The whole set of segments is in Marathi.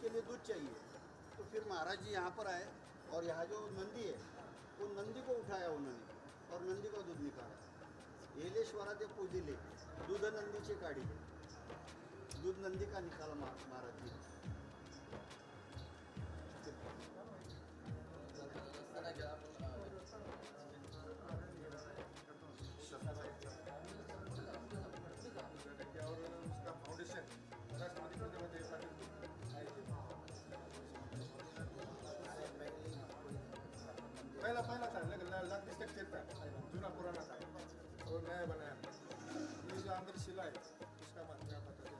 उसके लिए दूध चाहिए। तो फिर महाराज जी यहाँ पर आए और यहाँ जो नंदी है वो नंदी को उठाया उन्होंने और नंदी का दूध निकाला। येलेश्वरा ते पूजिले दूध नंदीचे काढिले, दूध नंदी का निकाला महाराज जी। पहला था लकड़ी स्ट्रक्चर था, जूना पुराना था और नया बनाया। ये जो अंदर शिला है उसका क्या पता है।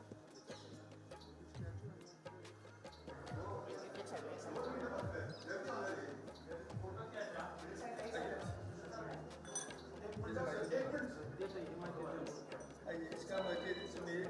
इसका मटेरियल सुनिए,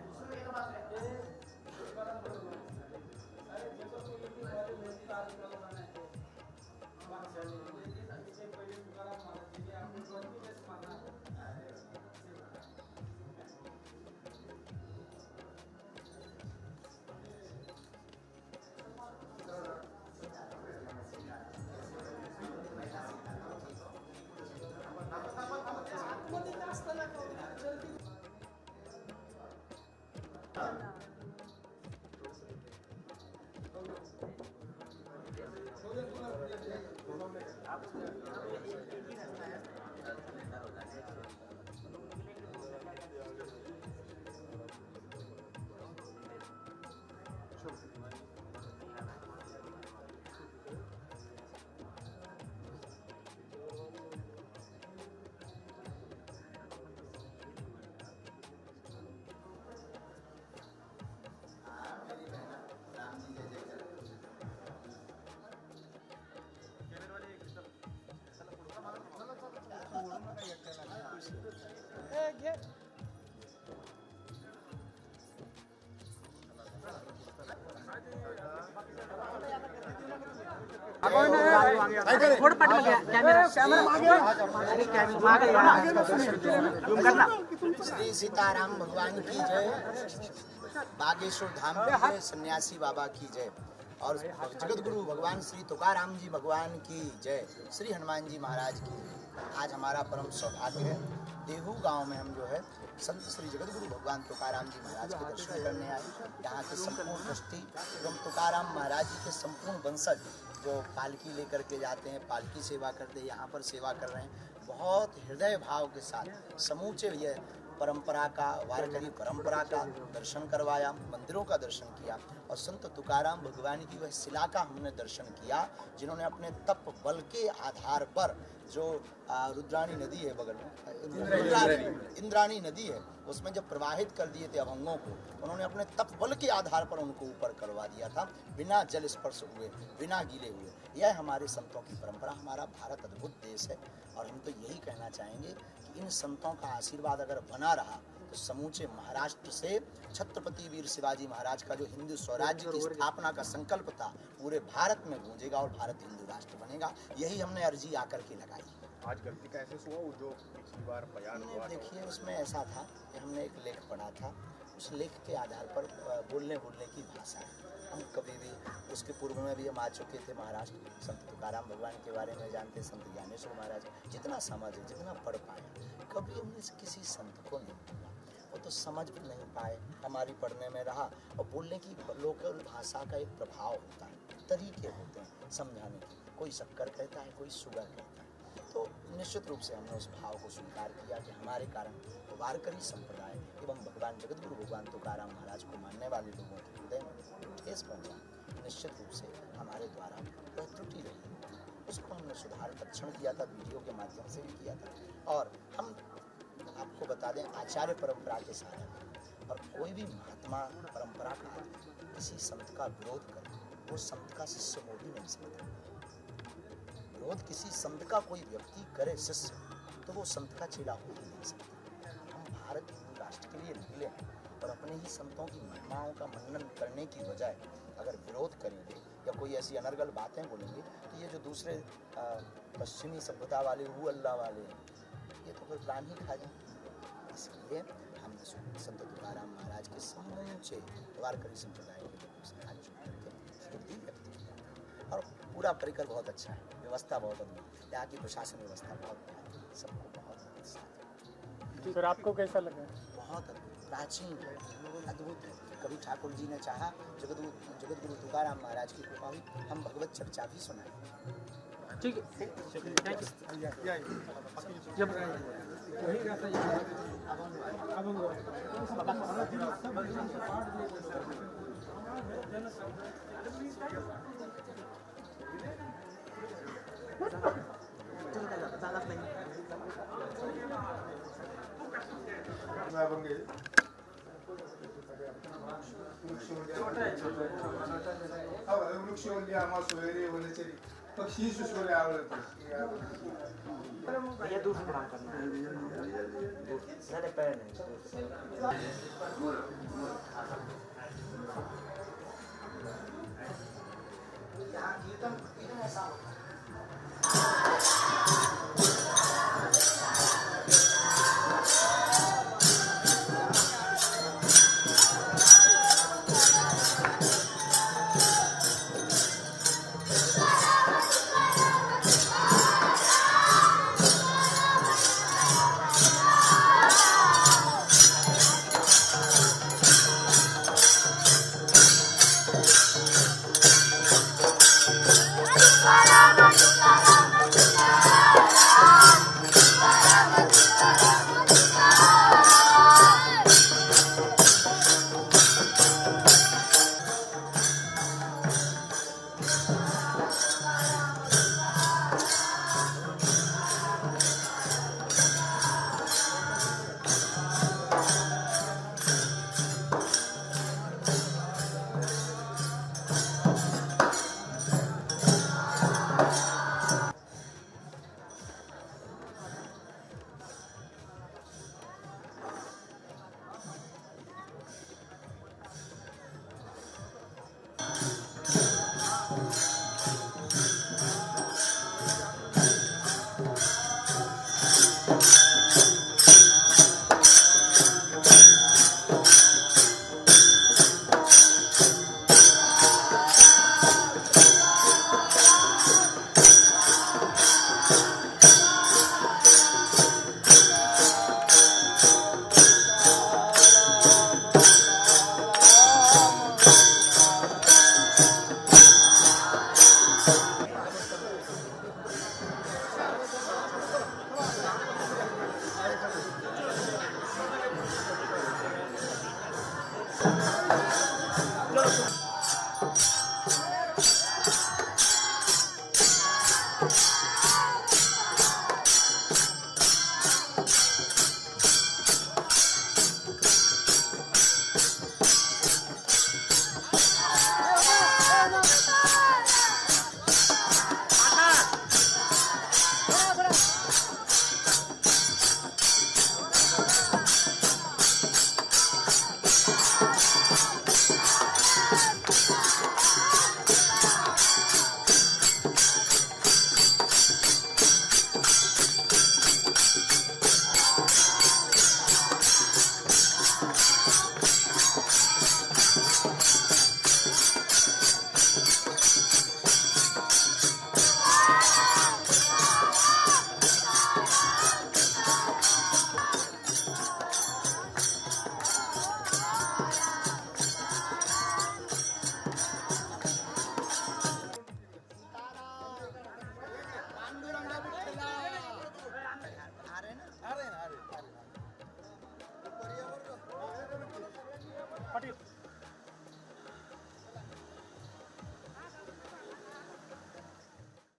श्री सीताराम भगवान की जय, बागेश्वर धाम की जय, सन्यासी बाबा की जय और जगत गुरु भगवान श्री तुकाराम जी भगवान की जय, श्री हनुमान जी महाराज की। आज हमारा परम सौभाग्य है, देहू गांव में हम जो है संत श्री जगत गुरु भगवान तुकाराम जी महाराज के दर्शन करने आए। यहाँ के संपूर्ण ट्रस्टी एवं तुकाराम महाराज जी के संपूर्ण वंशज जो पालकी लेकर के जाते हैं, पालकी सेवा करते हैं, यहाँ पर सेवा कर रहे हैं। बहुत हृदय भाव के साथ समूचे ये परंपरा का, वारकरी परंपरा का दर्शन करवाया, मंदिरों का दर्शन किया और संत तुकाराम भगवान की वह शिला का हमने दर्शन किया जिन्होंने अपने तप बल के आधार पर जो रुद्राणी नदी है बगल में, इंद्राणी नदी है, उसमें जब प्रवाहित कर दिए थे अभंगों को, उन्होंने अपने तप बल के आधार पर उनको ऊपर करवा दिया था, बिना जल स्पर्श हुए, बिना गीले हुए। यह हमारे संतों की परंपरा। हमारा भारत अद्भुत देश है और हम तो यही कहना चाहेंगे कि इन संतों का आशीर्वाद अगर बना रहा तो समूचे महाराष्ट्र से छत्रपति वीर शिवाजी महाराज का जो हिंदू स्वराज्य की स्थापना का संकल्प था पूरे भारत में गूंजेगा और भारत हिंदू राष्ट्र बनेगा। यही हमने अर्जी आकर के लगाई। आज गलती का ऐसे हुआ जो पिछली बार बयान हुआ? देखिए, उसमें ऐसा था कि हमने एक लेख पढ़ा था, उस लेख के आधार पर बोलने की भाषा है। हम कभी भी उसके पूर्व में भी हम आ चुके थे महाराष्ट्र, संत तुकाराम भगवान के बारे में जानते, संत ज्ञानेश्वर महाराज, जितना समझ है, जितना पढ़ पाए, कभी हमने किसी संत को नहीं बोला। वो तो समझ भी नहीं पाए, हमारी पढ़ने में रहा। और बोलने की लोकल भाषा का एक प्रभाव होता है, तरीके होते हैं समझाने के। कोई शक्कर कहता है, कोई शुगर कहता है। तो निश्चित रूप से हमने उस भाव को स्वीकार किया कि हमारे कारण वारकरी संप्रदाय एवं भगवान जगत गुरु भगवान तुकाराम महाराज को मानने वाले लोगों के हृदय में ठेस पहुँचा। निश्चित रूप से हमारे द्वारा वह त्रुटि रही, उसको हमने सुधार परीक्षण किया था, वीडियो के माध्यम से भी किया था। और हम आपको बता दें, आचार्य परंपरा के साथ और कोई भी महात्मा परंपरा का किसी संत का विरोध करे, वो संत का शिष्य हो ही नहीं सकता। विरोध किसी संत का कोई व्यक्ति करे शिष्य, तो वो संत का चेला हो ही नहीं सकता। हम भारत हिंदू राष्ट्र के लिए निकले हैं और अपने ही संतों की महिमाओं का मनन करने की बजाय अगर विरोध करेंगे या कोई ऐसी अनर्गल बातें बोलेंगे तो ये जो दूसरे पश्चिमी सभ्यता वाले हु अल्लाह वाले हैं, ये तो फिर प्राण ही खा जाए। इसलिए हम संत तुकाराम महाराज के समूचे वारकरी संप्रदाय के लोगों से हाथ जोड़ करके पूरा परिकर बहुत अच्छा है, व्यवस्था बहुत अद्भुत, यहाँ की प्रशासन व्यवस्था बहुत प्यारी, सबको बहुत साथ, सर आपको कैसा लगा? बहुत अद्भुत, प्राचीन है, अद्भुत है। कभी ठाकुर जी ने चाहा, जगत गुरु तुकाराम महाराज की कृपा हुई, हम भगवत चर्चा भी सुनाए। ठीक है, थैंक यू। जब वृक्ष आम्हा सोयरे वनचरी पक्षी सुसवले आवडत भैया दूर से प्रणाम करना है, नहीं पैर नहीं। यहाँ कीर्तन ऐसा होता है।